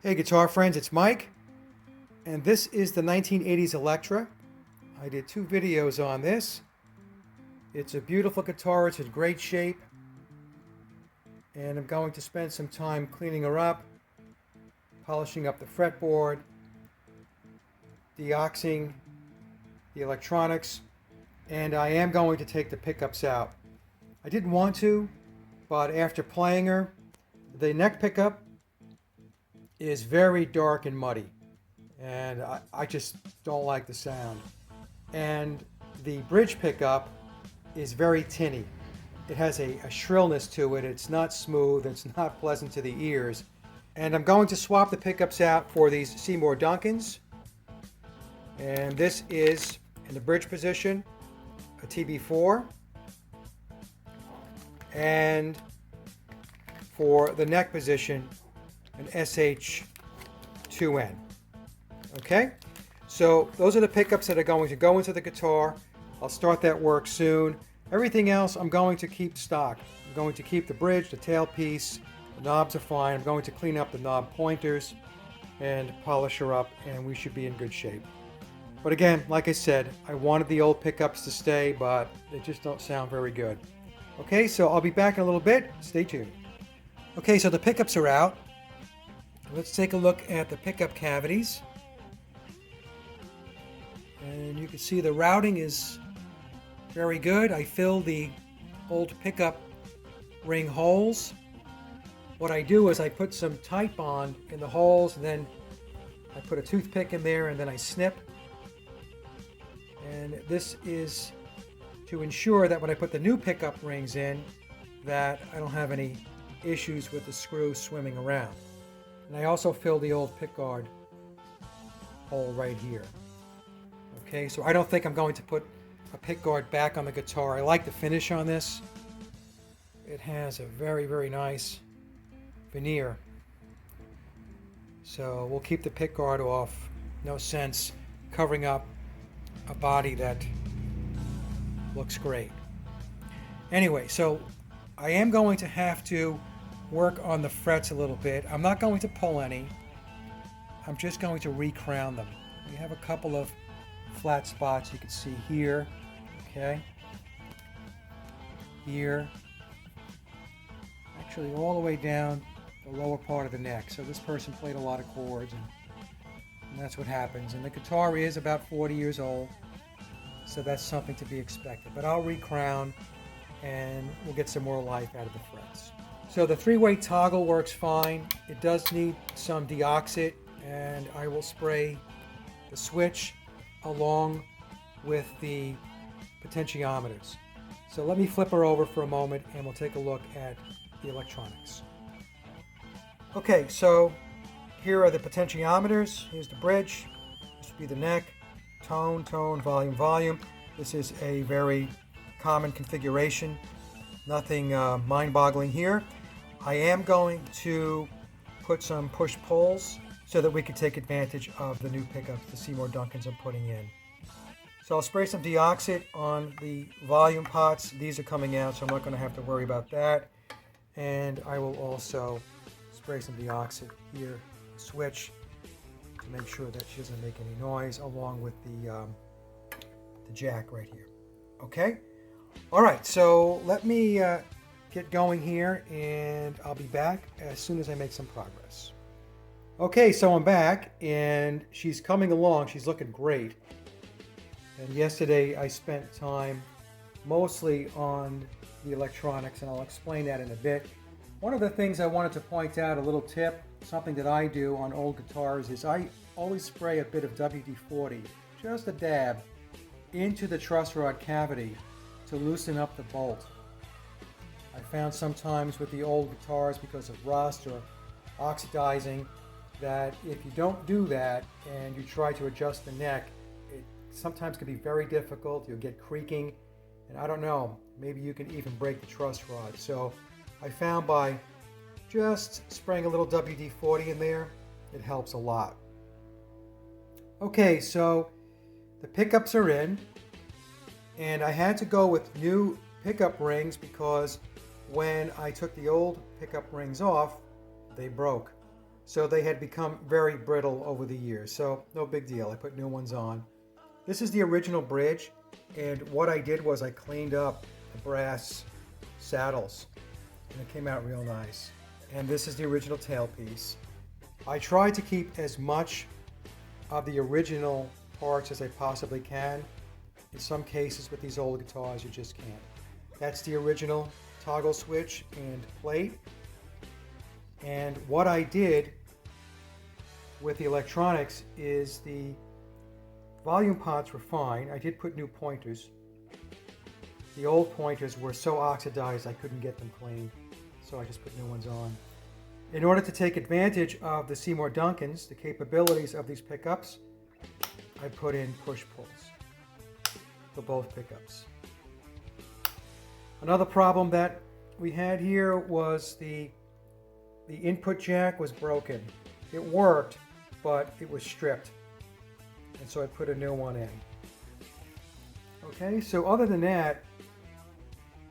Hey guitar friends, it's Mike, and this is the 1980s Electra. I did 2 videos on this. It's a beautiful guitar, it's in great shape, and I'm going to spend some time cleaning her up, polishing up the fretboard, deoxing the electronics, and I am going to take the pickups out. I didn't want to, but after playing her, the neck pickup is very dark and muddy, and I just don't like the sound. And the bridge pickup is very tinny. It has a shrillness to it. It's not smooth, it's not pleasant to the ears. And I'm going to swap the pickups out for these Seymour Duncans. And this is, in the bridge position, a TB4. And for the neck position, an SH2N. Okay, so those are the pickups that are going to go into the guitar. I'll start that work soon. Everything else I'm going to keep stock. I'm going to keep the bridge, the tailpiece, the knobs are fine. I'm going to clean up the knob pointers and polish her up, and we should be in good shape. But again, like I said, I wanted the old pickups to stay, but they just don't sound very good. Okay, so I'll be back in a little bit. Stay tuned. Okay, so the pickups are out. Let's take a look at the pickup cavities. And you can see the routing is very good. I filled the old pickup ring holes. What I do is I put some Tite Bond in the holes, and then I put a toothpick in there, and then I snip. And this is to ensure that when I put the new pickup rings in, that I don't have any issues with the screw swimming around. And I also fill the old pickguard hole right here. Okay, so I don't think I'm going to put a pickguard back on the guitar. I like the finish on this. It has a very, very nice veneer. So we'll keep the pickguard off. No sense covering up a body that looks great. Anyway, so I am going to have to work on the frets a little bit. I'm not going to pull any. I'm just going to recrown them. We have a couple of flat spots you can see here, okay, here, actually all the way down the lower part of the neck. So this person played a lot of chords, and that's what happens. And the guitar is about 40 years old, so that's something to be expected. But I'll recrown, and we'll get some more life out of the frets. So the 3-way toggle works fine. It does need some deoxit, and I will spray the switch along with the potentiometers. So let me flip her over for a moment, and we'll take a look at the electronics. Okay, so here are the potentiometers. Here's the bridge. This would be the neck. Tone, tone, volume, volume. This is a very common configuration. Nothing mind-boggling here. I am going to put some push-pulls so that we can take advantage of the new pickups, the Seymour Duncans I'm putting in. So I'll spray some deoxit on the volume pots. These are coming out, so I'm not going to have to worry about that. And I will also spray some deoxit here, switch, to make sure that she doesn't make any noise, along with the jack right here. Okay? All right, so let me get going here, and I'll be back as soon as I make some progress. Okay, so I'm back, and she's coming along. She's looking great. And yesterday I spent time mostly on the electronics, and I'll explain that in a bit. One of the things I wanted to point out, a little tip, something that I do on old guitars, is I always spray a bit of WD-40, just a dab, into the truss rod cavity to loosen up the bolt. I found sometimes with the old guitars, because of rust or oxidizing, that if you don't do that and you try to adjust the neck, it sometimes can be very difficult. You'll get creaking, and I don't know, maybe you can even break the truss rod. So I found by just spraying a little WD-40 in there, it helps a lot. Okay, so the pickups are in, and I had to go with new pickup rings because when I took the old pickup rings off, they broke. So they had become very brittle over the years. So no big deal. I put new ones on. This is the original bridge. And what I did was I cleaned up the brass saddles. And it came out real nice. And this is the original tailpiece. I tried to keep as much of the original parts as I possibly can. In some cases with these old guitars, you just can't. That's the original toggle switch and plate. And what I did with the electronics is the volume pots were fine. I did put new pointers. The old pointers were so oxidized I couldn't get them clean, so I just put new ones on. In order to take advantage of the Seymour Duncans, the capabilities of these pickups, I put in push-pulls for both pickups. Another problem that we had here was the input jack was broken. It worked, but it was stripped. And so I put a new one in. Okay, so other than that,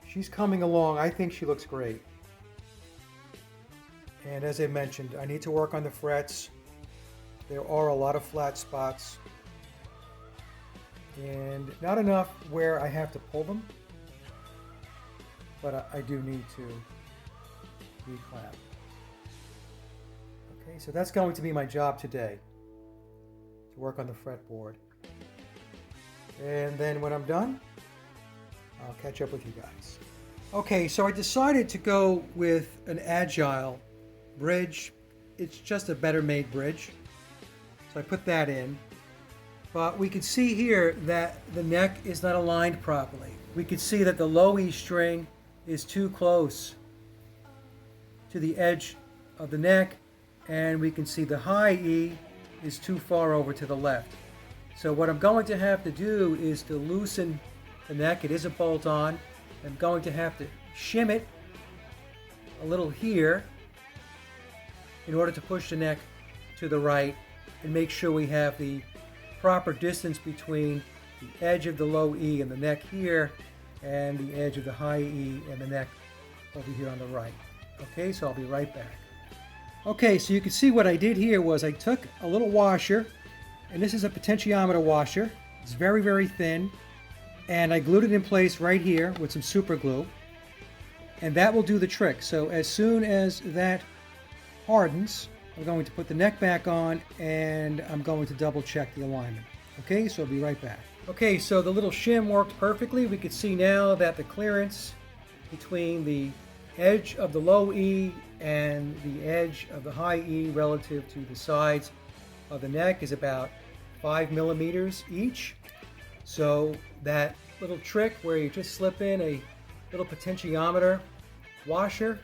she's coming along. I think she looks great. And as I mentioned, I need to work on the frets. There are a lot of flat spots. And not enough where I have to pull them. But I do need to reclamp. Okay, so that's going to be my job today, to work on the fretboard. And then when I'm done, I'll catch up with you guys. Okay, so I decided to go with an Agile bridge. It's just a better made bridge. So I put that in. But we can see here that the neck is not aligned properly. We can see that the low E string is too close to the edge of the neck, and we can see the high E is too far over to the left. So what I'm going to have to do is to loosen the neck. It is a bolt-on. I'm going to have to shim it a little here in order to push the neck to the right and make sure we have the proper distance between the edge of the low E and the neck here and the edge of the high E and the neck over here on the right. Okay, so I'll be right back. Okay, so you can see what I did here was I took a little washer, and this is a potentiometer washer. It's very, very thin, and I glued it in place right here with some super glue, and that will do the trick. So as soon as that hardens, I'm going to put the neck back on, and I'm going to double check the alignment. Okay, so I'll be right back. Okay, so the little shim worked perfectly. We can see now that the clearance between the edge of the low E and the edge of the high E relative to the sides of the neck is about 5 millimeters each. So that little trick where you just slip in a little potentiometer washer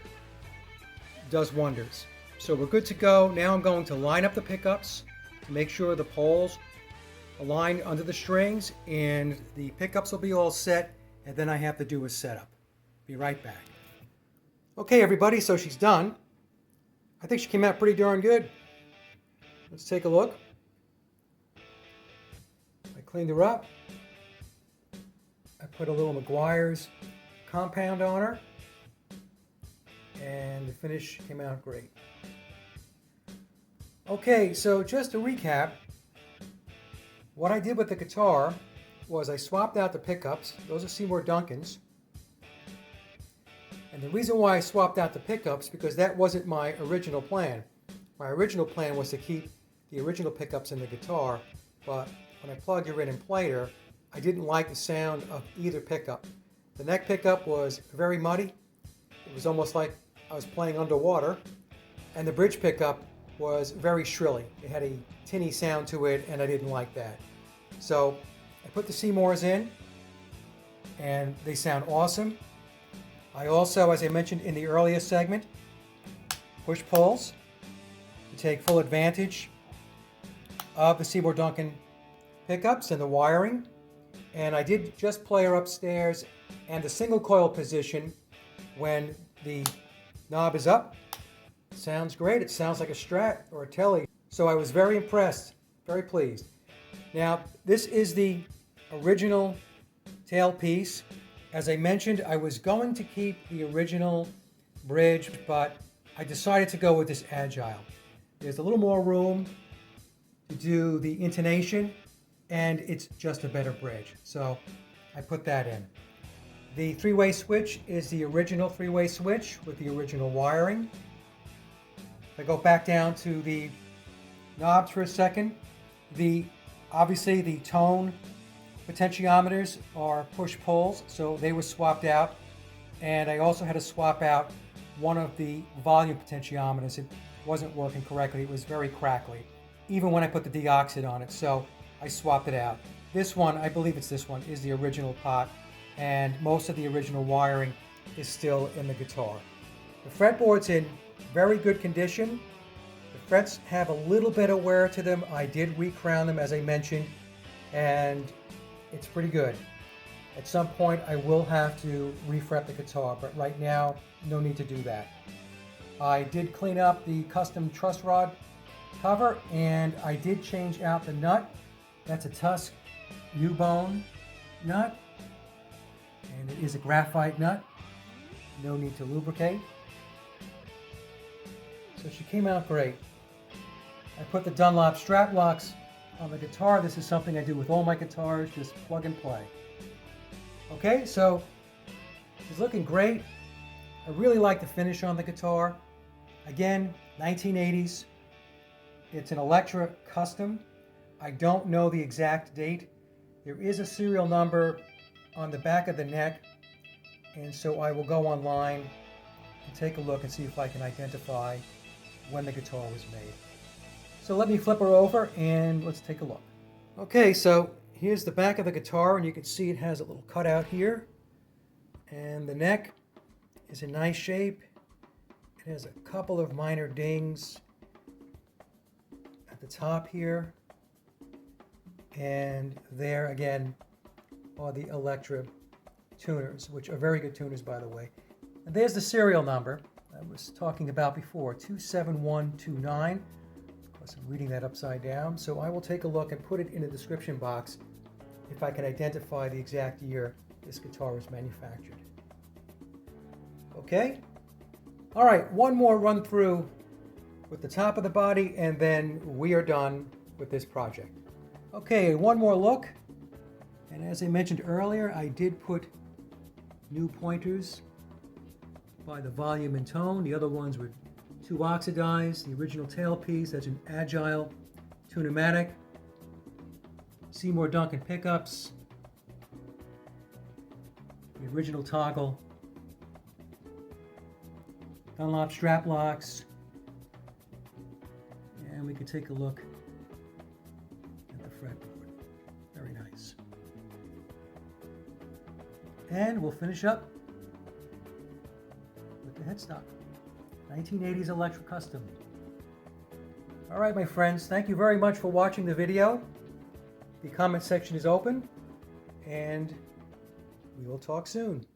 does wonders. So we're good to go. Now I'm going to line up the pickups to make sure the poles align under the strings, and the pickups will be all set, and then I have to do a setup. Be right back. Okay, everybody, so she's done. I think she came out pretty darn good. Let's take a look. I cleaned her up. I put a little McGuire's compound on her, and the finish came out great. Okay, so just to recap, what I did with the guitar was I swapped out the pickups. Those are Seymour Duncans. And the reason why I swapped out the pickups, because that wasn't my original plan. My original plan was to keep the original pickups in the guitar, but when I plugged her in and played her, I didn't like the sound of either pickup. The neck pickup was very muddy. It was almost like I was playing underwater. And the bridge pickup was very shrilly. It had a tinny sound to it, and I didn't like that. So I put the Seymours in, and they sound awesome. I also, as I mentioned in the earlier segment, push pulls to take full advantage of the Seymour Duncan pickups and the wiring. And I did just play her upstairs, and the single coil position when the knob is up sounds great. It sounds like a Strat or a Tele. So I was very impressed, very pleased. Now, this is the original tailpiece. As I mentioned, I was going to keep the original bridge, but I decided to go with this Agile. There's a little more room to do the intonation, and it's just a better bridge. So I put that in. The three-way switch is the original three-way switch with the original wiring. If I go back down to the knobs for a second, obviously the tone potentiometers are push-pulls, so they were swapped out. And I also had to swap out one of the volume potentiometers. It wasn't working correctly. It was very crackly, even when I put the deoxit on it, so I swapped it out. This one, I believe it's this one, is the original pot, and most of the original wiring is still in the guitar. The fretboard's in very good condition. The frets have a little bit of wear to them. I did recrown them, as I mentioned, and it's pretty good. At some point, I will have to refret the guitar, but right now, no need to do that. I did clean up the custom truss rod cover, and I did change out the nut. That's a Tusk U-bone nut, and it is a graphite nut. No need to lubricate. So she came out great. I put the Dunlop strap locks on the guitar. This is something I do with all my guitars, just plug and play. Okay, so she's looking great. I really like the finish on the guitar. Again, 1980s. It's an Electra custom. I don't know the exact date. There is a serial number on the back of the neck, and so I will go online and take a look and see if I can identify when the guitar was made. So let me flip her over and let's take a look. Okay, so here's the back of the guitar, and you can see it has a little cutout here, and the neck is in nice shape. It has a couple of minor dings at the top here, and there again are the Electra tuners, which are very good tuners, by the way. And there's the serial number I was talking about before, 27129. Of course, I'm reading that upside down, so I will take a look and put it in the description box if I can identify the exact year this guitar was manufactured. Okay? All right, one more run through with the top of the body, and then we are done with this project. Okay, one more look. And as I mentioned earlier, I did put new pointers by the volume and tone. The other ones were too oxidized. The original tailpiece, that's an Agile Tune-o-matic. Seymour Duncan pickups. The original toggle. Dunlop strap locks. And we could take a look at the fretboard. Very nice. And we'll finish up with the headstock. 1980s Electra Custom. All right, my friends, thank you very much for watching the video. The comment section is open, and we will talk soon.